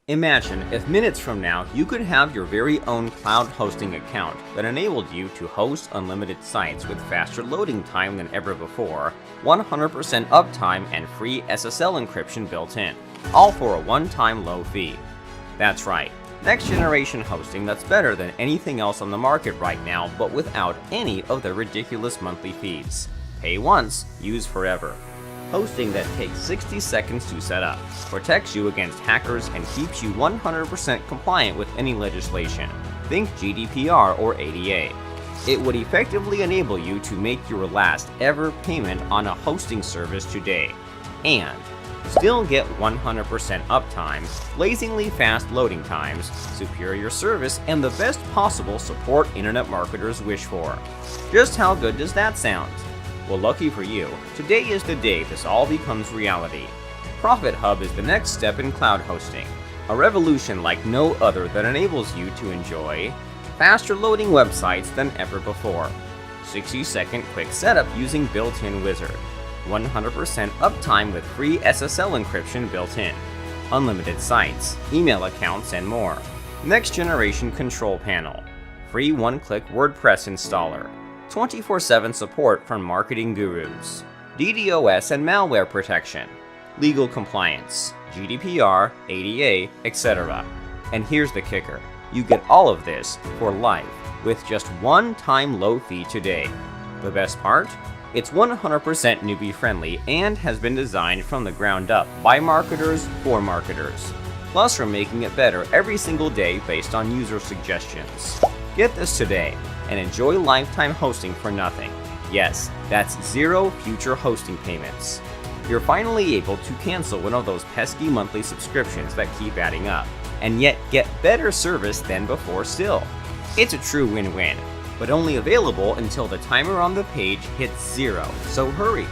Imagine if minutes from now you could have your very own cloud hosting account that enabled you to host unlimited sites with faster loading time than ever before, 100% uptime and free SSL encryption built in, all for a one-time low fee. That's right, next generation hosting that's better than anything else on the market right now, but without any of the ridiculous monthly fees. Pay once, use forever. Hosting that takes 60 seconds to set up, protects you against hackers, and keeps you 100% compliant with any legislation. Think GDPR or ADA. It would effectively enable you to make your last ever payment on a hosting service today, and still get 100% uptime, blazingly fast loading times, superior service, and the best possible support internet marketers wish for. Just how good does that sound? Well, lucky for you, today is the day this all becomes reality. ProfitHub is the next step in cloud hosting, a revolution like no other that enables you to enjoy faster loading websites than ever before, 60-second quick setup using built-in Wizard, 100% uptime with free SSL encryption built in, unlimited sites, email accounts, and more, next generation control panel, free one-click WordPress installer, 24/7 support from marketing gurus, DDoS and malware protection, legal compliance, GDPR, ADA, etc. And here's the kicker, you get all of this for life with just one-time low fee today. The best part? It's 100% newbie friendly and has been designed from the ground up by marketers for marketers. Plus, we're making it better every single day based on user suggestions. Get this today and enjoy lifetime hosting for nothing. Yes, that's zero future hosting payments. You're finally able to cancel one of those pesky monthly subscriptions that keep adding up, and yet get better service than before still. It's a true win-win, but only available until the timer on the page hits 0, so hurry.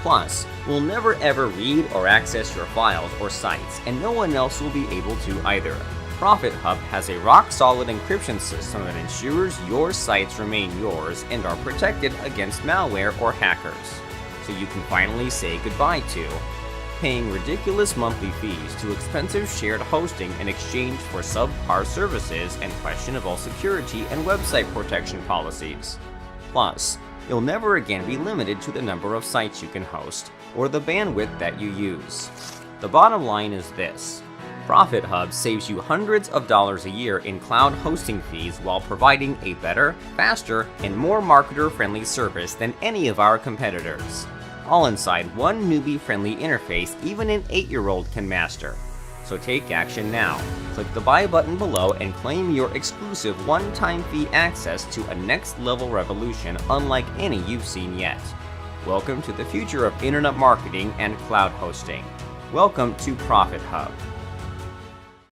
Plus, we'll never ever read or access your files or sites, and no one else will be able to either. ProfitHub has a rock-solid encryption system that ensures your sites remain yours and are protected against malware or hackers. So you can finally say goodbye to paying ridiculous monthly fees to expensive shared hosting in exchange for subpar services and questionable security and website protection policies. Plus, you'll never again be limited to the number of sites you can host or the bandwidth that you use. The bottom line is this. ProfitHub saves you hundreds of dollars a year in cloud hosting fees while providing a better, faster, and more marketer-friendly service than any of our competitors. All inside one newbie-friendly interface even an 8-year-old can master. So take action now. Click the buy button below and claim your exclusive one-time fee access to a next-level revolution unlike any you've seen yet. Welcome to the future of internet marketing and cloud hosting. Welcome to ProfitHub.